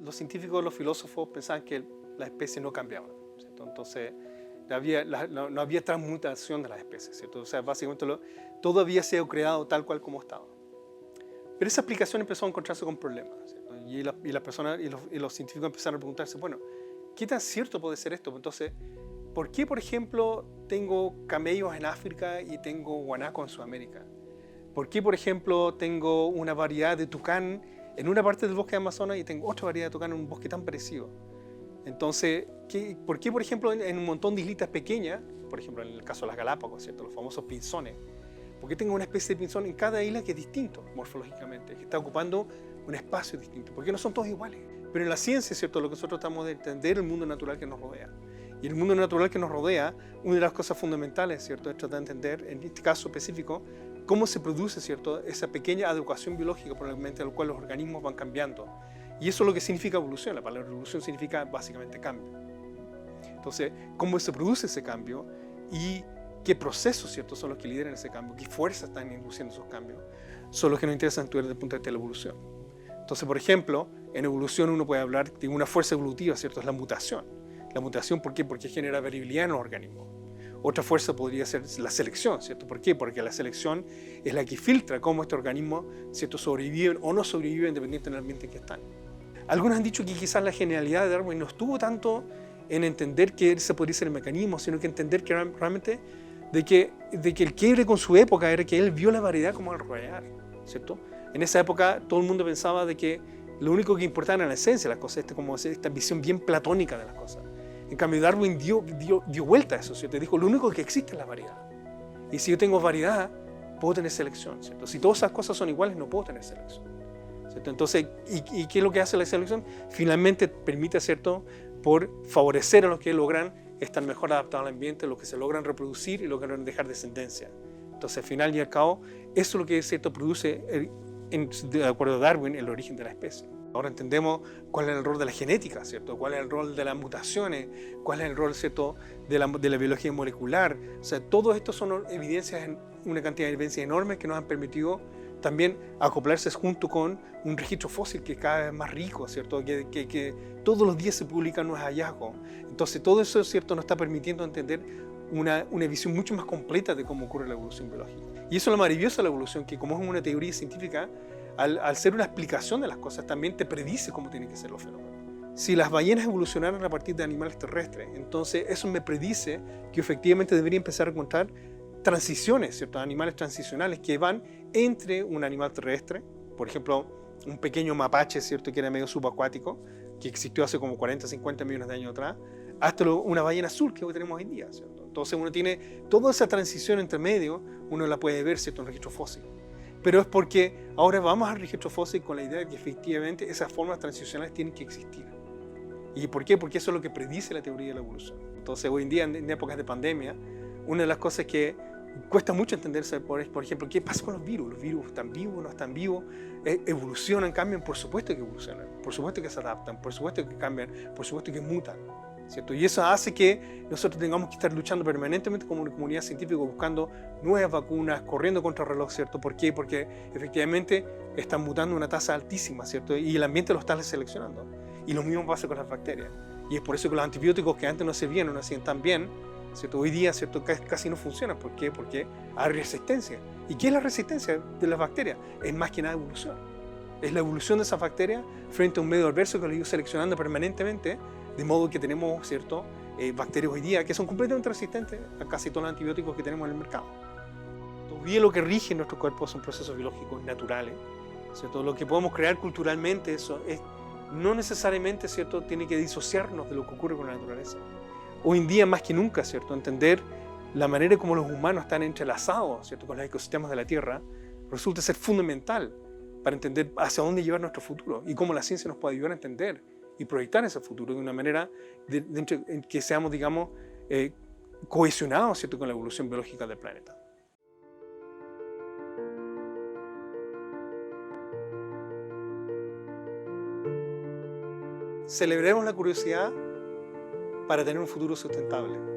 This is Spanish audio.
los científicos, los filósofos pensaban que las especies no cambiaban, ¿cierto? Entonces no había transmutación de las especies, ¿cierto? O sea, básicamente todo había sido creado tal cual como estaba. Pero esa explicación empezó a encontrarse con problemas, ¿cierto? Y las personas y los científicos empezaron a preguntarse, bueno, ¿qué tan cierto puede ser esto? Entonces, ¿por qué, por ejemplo, tengo camellos en África y tengo guanacos en Sudamérica? ¿Por qué, por ejemplo, tengo una variedad de tucán en una parte del bosque de Amazonas y tengo otra variedad de tucán en un bosque tan parecido? Entonces, ¿por qué, por ejemplo, en un montón de islitas pequeñas, por ejemplo, en el caso de las Galápagos, ¿cierto? Los famosos pinzones, ¿por qué tengo una especie de pinzón en cada isla que es distinto morfológicamente, que está ocupando un espacio distinto? ¿Por qué no son todos iguales? Pero en la ciencia, ¿cierto? Lo que nosotros tratamos de entender el mundo natural que nos rodea. Y el mundo natural que nos rodea, una de las cosas fundamentales, ¿cierto?, es tratar de entender, en este caso específico, cómo se produce, ¿cierto?, esa pequeña adecuación biológica probablemente a la cual los organismos van cambiando. Y eso es lo que significa evolución. La palabra evolución significa básicamente cambio. Entonces, cómo se produce ese cambio y qué procesos, ¿cierto?, son los que lideran ese cambio, qué fuerzas están induciendo esos cambios, son los que nos interesan estudiar desde el punto de vista de la evolución. Entonces, por ejemplo, en evolución uno puede hablar de una fuerza evolutiva, ¿cierto?, es la mutación. La mutación, ¿por qué? Porque genera variabilidad en los organismos. Otra fuerza podría ser la selección, ¿cierto? ¿Por qué? Porque la selección es la que filtra cómo estos organismos, ¿cierto?, sobreviven o no sobreviven dependiente del ambiente en que están. Algunos han dicho que quizás la genialidad de Darwin no estuvo tanto en entender que ese podría ser el mecanismo, sino que entender que realmente de que el quiebre con su época era que él vio la variedad como algo real, ¿cierto? En esa época todo el mundo pensaba de que lo único que importaba era la esencia de las cosas, como esta visión bien platónica de las cosas. En cambio, Darwin dio vuelta a eso, ¿cierto? Dijo, lo único que existe es la variedad. Y si yo tengo variedad, puedo tener selección, ¿cierto? Si todas esas cosas son iguales, no puedo tener selección, ¿cierto? Entonces, ¿y qué es lo que hace la selección? Finalmente permite, ¿cierto?, por favorecer a los que logran estar mejor adaptados al ambiente, los que se logran reproducir y logran dejar descendencia. Entonces, al final y al cabo, eso es lo que, ¿cierto?, produce, de acuerdo a Darwin, el origen de la especie. Ahora entendemos cuál es el rol de la genética, ¿cierto? Cuál es el rol de las mutaciones, cuál es el rol, ¿cierto?, de la biología molecular. O sea, todo esto son evidencias, una cantidad de evidencias enormes que nos han permitido también acoplarse junto con un registro fósil que es cada vez más rico, ¿cierto? Que todos los días se publican nuevos hallazgos. Entonces, todo eso, ¿cierto?, nos está permitiendo entender una visión mucho más completa de cómo ocurre la evolución biológica. Y eso es lo maravilloso de la evolución, que como es una teoría científica, al ser una explicación de las cosas, también te predice cómo tienen que ser los fenómenos. Si las ballenas evolucionaron a partir de animales terrestres, entonces eso me predice que efectivamente debería empezar a encontrar transiciones, ¿cierto?, animales transicionales que van entre un animal terrestre, por ejemplo, un pequeño mapache, ¿cierto?, que era medio subacuático, que existió hace como 40, 50 millones de años atrás, hasta una ballena azul que hoy tenemos hoy en día, ¿cierto? Entonces uno tiene toda esa transición entre medio, uno la puede ver, ¿cierto?, en registro fósil. Pero es porque ahora vamos al registro fósil con la idea de que efectivamente esas formas transicionales tienen que existir. ¿Y por qué? Porque eso es lo que predice la teoría de la evolución. Entonces hoy en día, en épocas de pandemia, una de las cosas que cuesta mucho entenderse, por ejemplo, ¿qué pasa con los virus? ¿Los virus están vivos, no están vivos? ¿Evolucionan, cambian? Por supuesto que evolucionan, por supuesto que se adaptan, por supuesto que cambian, por supuesto que mutan, ¿cierto? Y eso hace que nosotros tengamos que estar luchando permanentemente como una comunidad científica, buscando nuevas vacunas, corriendo contra el reloj, ¿cierto? ¿Por qué? Porque efectivamente están mutando a una tasa altísima, ¿cierto? Y el ambiente lo está seleccionando. Y lo mismo pasa con las bacterias. Y es por eso que los antibióticos que antes no servían o no hacían tan bien, ¿cierto?, hoy día, ¿cierto?, casi no funcionan. ¿Por qué? Porque hay resistencia. ¿Y qué es la resistencia de las bacterias? Es más que nada evolución. Es la evolución de esas bacterias frente a un medio adverso que lo ha ido seleccionando permanentemente, de modo que tenemos, ¿cierto?, bacterias hoy día que son completamente resistentes a casi todos los antibióticos que tenemos en el mercado. Todavía lo que rige en nuestro cuerpo son procesos biológicos naturales, ¿cierto? Lo que podemos crear culturalmente, eso es, no necesariamente, ¿cierto?, tiene que disociarnos de lo que ocurre con la naturaleza. Hoy en día, más que nunca, ¿cierto?, entender la manera como los humanos están entrelazados, ¿cierto?, con los ecosistemas de la Tierra, resulta ser fundamental para entender hacia dónde llevar nuestro futuro y cómo la ciencia nos puede ayudar a entender y proyectar ese futuro de una manera en que seamos, digamos, cohesionados, ¿cierto?, con la evolución biológica del planeta. Celebremos la curiosidad para tener un futuro sustentable.